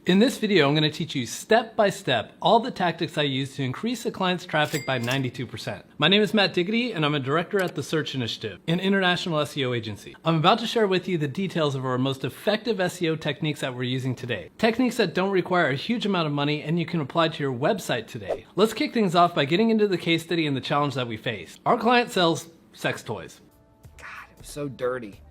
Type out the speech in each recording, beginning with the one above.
In this video, I'm going to teach you step by step all the tactics I use to increase a client's traffic by 92%. My name is Matt Diggity, and I'm a director at the Search Initiative, an international SEO agency. I'm about to share with you the details of our most effective SEO techniques that we're using today. Techniques that don't require a huge amount of money and you can apply to your website today. Let's kick things off by getting into the case study and the challenge that we face. Our client sells sex toys. God, it was so dirty.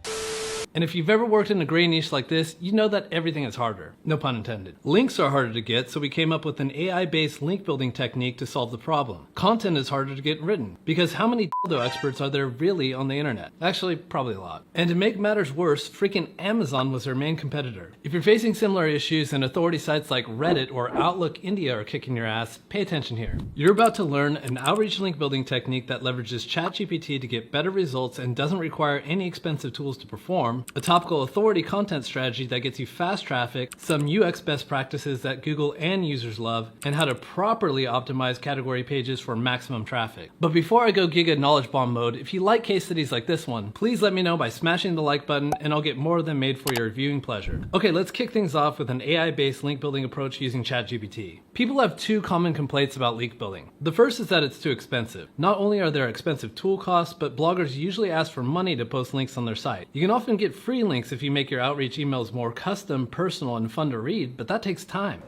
And if you've ever worked in a gray niche like this, you know that everything is harder. No pun intended. Links are harder to get, so we came up with an AI-based link building technique to solve the problem. Content is harder to get written, because how many dildo experts are there really on the internet? Actually, probably a lot. And to make matters worse, freaking Amazon was their main competitor. If you're facing similar issues and authority sites like Reddit or Outlook India are kicking your ass, pay attention here. You're about to learn an outreach link building technique that leverages ChatGPT to get better results and doesn't require any expensive tools to perform, a topical authority content strategy that gets you fast traffic, some UX best practices that Google and users love, and how to properly optimize category pages for maximum traffic. But before I go Giga Knowledge Bomb mode, if you like case studies like this one, please let me know by smashing the like button and I'll get more of them made for your viewing pleasure. Okay, let's kick things off with an AI-based link building approach using ChatGPT. People have two common complaints about link building. The first is that it's too expensive. Not only are there expensive tool costs, but bloggers usually ask for money to post links on their site. You can often get free links if you make your outreach emails more custom, personal, and fun to read, but that takes time.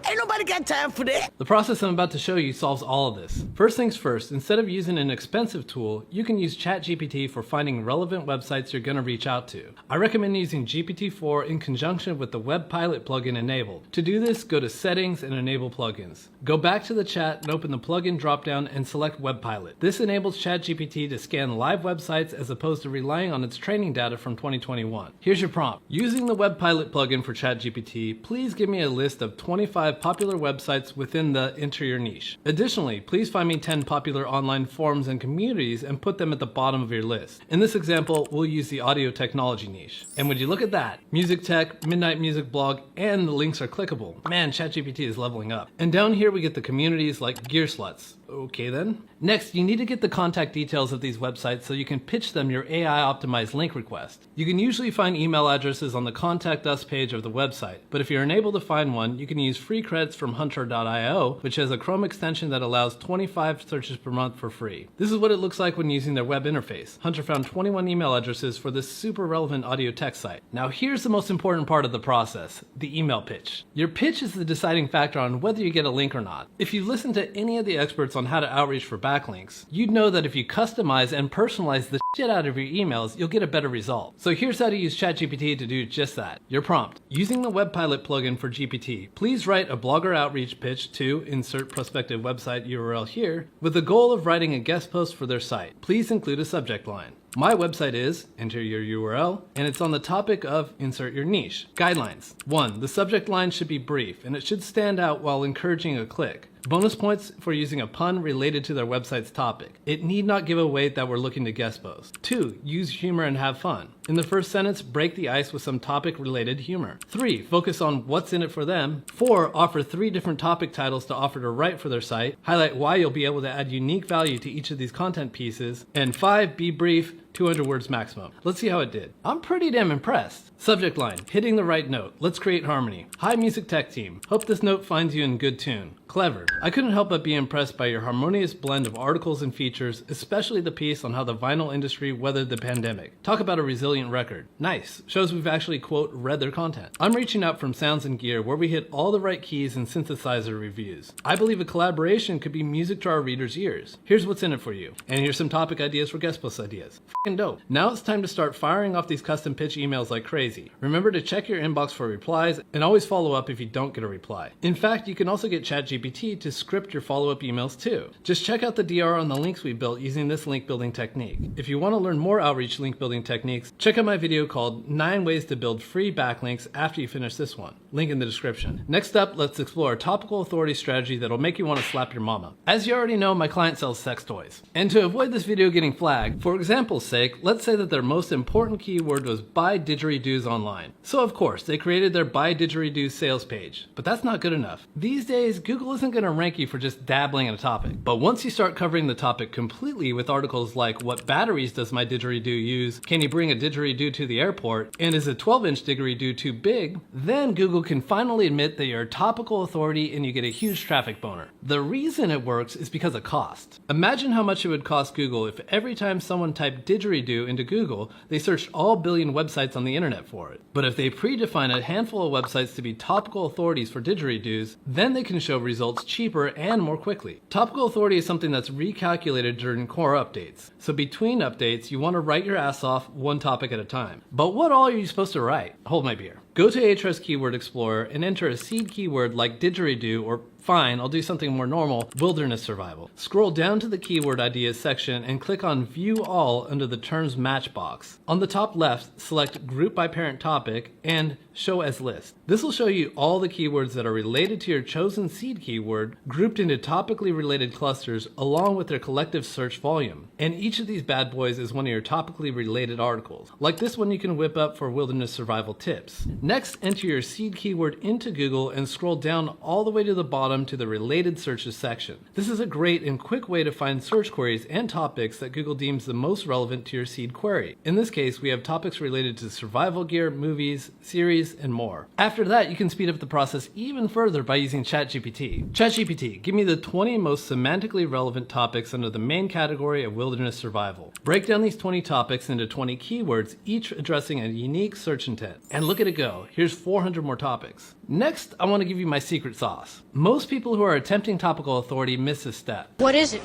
Ain't nobody got time for that. The process I'm about to show you solves all of this. First things first, instead of using an expensive tool, you can use ChatGPT for finding relevant websites you're going to reach out to. I recommend using GPT-4 in conjunction with the Web Pilot plugin enabled. To do this, go to Settings and Enable Plugins. Go back to the chat and open the plugin dropdown and select Web Pilot. This enables ChatGPT to scan live websites as opposed to relying on its training data from 2021. Here's your prompt. Using the Web Pilot plugin for ChatGPT, please give me a list of 25 popular websites within the Enter Your Niche. Additionally, please find me 10 popular online forums and communities and put them at the bottom of your list. In this example, we'll use the audio technology niche. And would you look at that? Music tech, midnight music blog, and the links are clickable. Man, ChatGPT is leveling up. And down here we get the communities like Gear Sluts. Okay then. Next, you need to get the contact details of these websites so you can pitch them your AI optimized link request. You can usually find email addresses on the Contact Us page of the website, but if you're unable to find one, you can use free credits from Hunter.io, which has a Chrome extension that allows 25 searches per month for free. This is what it looks like when using their web interface. Hunter found 21 email addresses for this super relevant audio tech site. Now here's the most important part of the process, the email pitch. Your pitch is the deciding factor on whether you get a link or not. If you've listened to any of the experts on how to outreach for backlinks, you'd know that if you customize and personalize the shit out of your emails, you'll get a better result. So here's how to use ChatGPT to do just that. Your prompt. Using the Web Pilot plugin for GPT, please write a blogger outreach pitch to insert prospective website URL here with the goal of writing a guest post for their site. Please include a subject line. My website is, enter your URL, and it's on the topic of insert your niche. Guidelines. 1. The subject line should be brief, and it should stand out while encouraging a click. Bonus points for using a pun related to their website's topic. It need not give away that we're looking to guest post. 2. Use humor and have fun. In the first sentence, break the ice with some topic-related humor. 3. Focus on what's in it for them. 4. Offer 3 different topic titles to offer to write for their site. Highlight why you'll be able to add unique value to each of these content pieces. And 5. Be brief. 200 words maximum. Let's see how it did. I'm pretty damn impressed. Subject line, hitting the right note. Let's create harmony. Hi music tech team. Hope this note finds you in good tune. Clever. I couldn't help but be impressed by your harmonious blend of articles and features, especially the piece on how the vinyl industry weathered the pandemic. Talk about a resilient record. Nice. Shows we've actually, quote, read their content. I'm reaching out from Sounds and Gear where we hit all the right keys and synthesizer reviews. I believe a collaboration could be music to our readers' ears. Here's what's in it for you. And here's some topic ideas for guest post ideas. F***ing dope. Now it's time to start firing off these custom pitch emails like crazy. Remember to check your inbox for replies and always follow up if you don't get a reply. In fact, you can also get ChatGPT to script your follow-up emails too. Just check out the DR on the links we built using this link building technique. If you want to learn more outreach link building techniques, check out my video called 9 Ways to Build Free Backlinks after you finish this one. Link in the description. Next up, let's explore a topical authority strategy that'll make you want to slap your mama. As you already know, my client sells sex toys. And to avoid this video getting flagged, for example, sake, let's say that their most important keyword was buy didgeridoos online. So of course, they created their buy didgeridoos sales page, but that's not good enough. These days, Google isn't going to rank you for just dabbling in a topic. But once you start covering the topic completely with articles like what batteries does my didgeridoo use, can you bring a didgeridoo to the airport, and is a 12-inch didgeridoo too big, then Google can finally admit that you're a topical authority and you get a huge traffic boner. The reason it works is because of cost. Imagine how much it would cost Google if every time someone typed didgeridoo into Google, they searched all billion websites on the internet for it. But if they predefine a handful of websites to be topical authorities for didgeridoos, then they can show results cheaper and more quickly. Topical authority is something that's recalculated during core updates. So between updates, you want to write your ass off one topic at a time. But what all are you supposed to write? Hold my beer. Go to Ahrefs Keyword Explorer and enter a seed keyword like didgeridoo, or fine, I'll do something more normal, wilderness survival. Scroll down to the keyword ideas section and click on View All under the terms match box. On the top left, select Group by Parent Topic and Show as List. This will show you all the keywords that are related to your chosen seed keyword, grouped into topically related clusters along with their collective search volume. And each of these bad boys is one of your topically related articles. Like this one you can whip up for wilderness survival tips. Next, enter your seed keyword into Google and scroll down all the way to the bottom to the related searches section. This is a great and quick way to find search queries and topics that Google deems the most relevant to your seed query. In this case, we have topics related to survival gear, movies, series, and more. After that, you can speed up the process even further by using ChatGPT. ChatGPT, give me the 20 most semantically relevant topics under the main category of wilderness survival. Break down these 20 topics into 20 keywords, each addressing a unique search intent. And look at it go. Here's 400 more topics. Next, I want to give you my secret sauce. Most people who are attempting topical authority miss a step. What is it?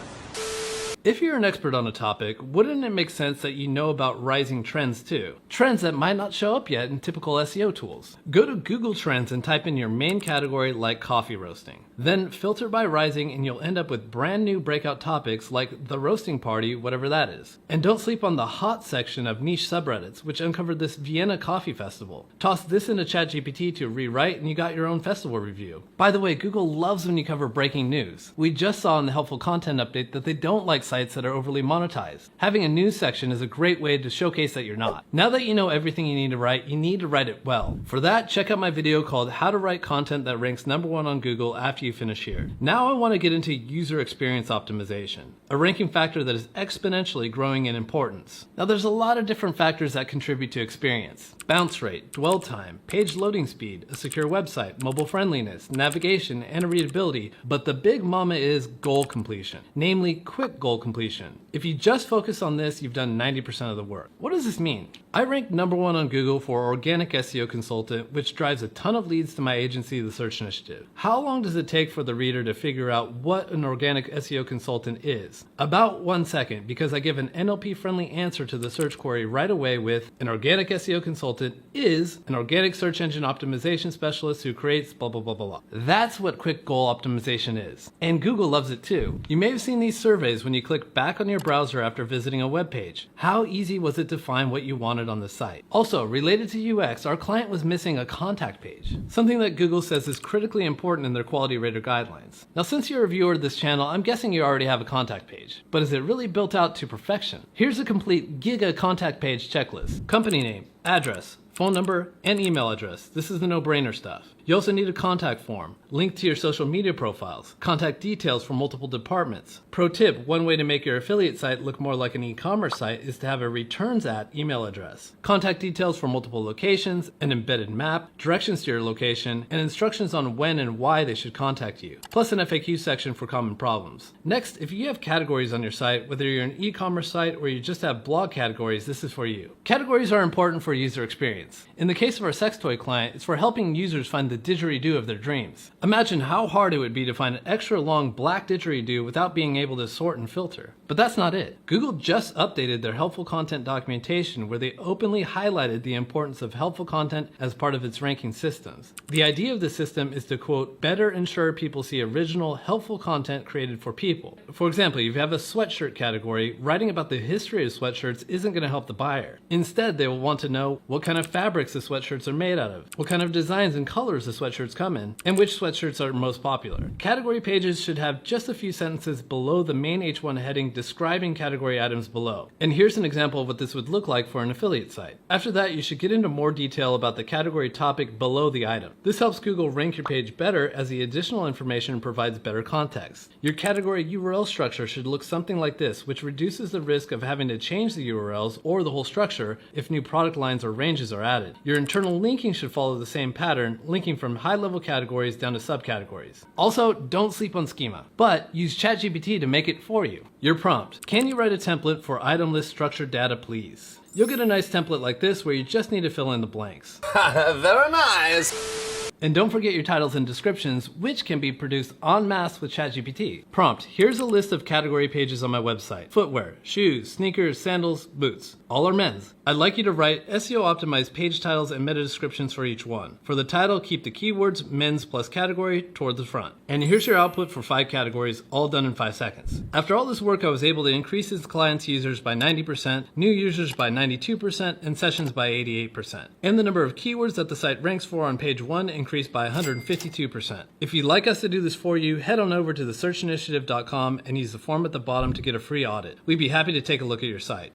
If you're an expert on a topic, wouldn't it make sense that you know about rising trends too? Trends that might not show up yet in typical SEO tools. Go to Google Trends and type in your main category like coffee roasting. Then filter by rising and you'll end up with brand new breakout topics like the roasting party, whatever that is. And don't sleep on the hot section of niche subreddits, which uncovered this Vienna Coffee Festival. Toss this into ChatGPT to rewrite and you got your own festival review. By the way, Google loves when you cover breaking news. We just saw in the helpful content update that they don't like sites that are overly monetized. Having a news section is a great way to showcase that you're not. Now that you know everything you need to write it well. For that, check out my video called How to Write Content That Ranks #1 on Google after you finish here. Now I want to get into user experience optimization, a ranking factor that is exponentially growing in importance. Now there's a lot of different factors that contribute to experience. Bounce rate, dwell time, page loading speed, a secure website, mobile friendliness, navigation, and readability, but the big mama is goal completion, namely quick goal completion. If you just focus on this, you've done 90% of the work. What does this mean? I rank #1 on Google for organic SEO consultant, which drives a ton of leads to my agency, The Search Initiative. How long does it take for the reader to figure out what an organic SEO consultant is? About 1 second, because I give an NLP-friendly answer to the search query right away with an organic SEO consultant is an organic search engine optimization specialist who creates blah, blah, blah, blah, blah. That's what quick goal optimization is. And Google loves it too. You may have seen these surveys when you click back on your browser after visiting a web page. How easy was it to find what you wanted on the site? Also, related to UX, our client was missing a contact page, something that Google says is critically important in their quality rater guidelines. Now, since you're a viewer of this channel, I'm guessing you already have a contact page, but is it really built out to perfection? Here's a complete giga contact page checklist. Company name, address, phone number, and email address. This is the no-brainer stuff. You also need a contact form, link to your social media profiles, contact details for multiple departments. Pro tip, one way to make your affiliate site look more like an e-commerce site is to have a returns at email address. Contact details for multiple locations, an embedded map, directions to your location, and instructions on when and why they should contact you, plus an FAQ section for common problems. Next, if you have categories on your site, whether you're an e-commerce site or you just have blog categories, this is for you. Categories are important for user experience. In the case of our sex toy client, it's for helping users find the didgeridoo of their dreams. Imagine how hard it would be to find an extra long black didgeridoo without being able to sort and filter. But that's not it. Google just updated their helpful content documentation where they openly highlighted the importance of helpful content as part of its ranking systems. The idea of the system is to, quote, better ensure people see original, helpful content created for people. For example, if you have a sweatshirt category, writing about the history of sweatshirts isn't going to help the buyer. Instead, they will want to know know what kind of fabrics the sweatshirts are made out of, what kind of designs and colors the sweatshirts come in, and which sweatshirts are most popular. Category pages should have just a few sentences below the main H1 heading describing category items below. And here's an example of what this would look like for an affiliate site. After that, you should get into more detail about the category topic below the item. This helps Google rank your page better as the additional information provides better context. Your category URL structure should look something like this, which reduces the risk of having to change the URLs or the whole structure if new product lines or ranges are added. Your internal linking should follow the same pattern, linking from high-level categories down to subcategories. Also, don't sleep on schema, but use ChatGPT to make it for you. Your prompt: can you write a template for item list structured data, please? You'll get a nice template like this where you just need to fill in the blanks. Very nice. And don't forget your titles and descriptions, which can be produced en masse with ChatGPT. Prompt: here's a list of category pages on my website. Footwear, shoes, sneakers, sandals, boots. All are men's. I'd like you to write SEO optimized page titles and meta descriptions for each one. For the title, keep the keywords men's plus category toward the front. And here's your output for 5 categories, all done in 5 seconds. After all this work, I was able to increase its clients' users by 90%, new users by 92%, and sessions by 88%. And the number of keywords that the site ranks for on page 1 increased by 152%. If you'd like us to do this for you, head on over to thesearchinitiative.com and use the form at the bottom to get a free audit. We'd be happy to take a look at your site.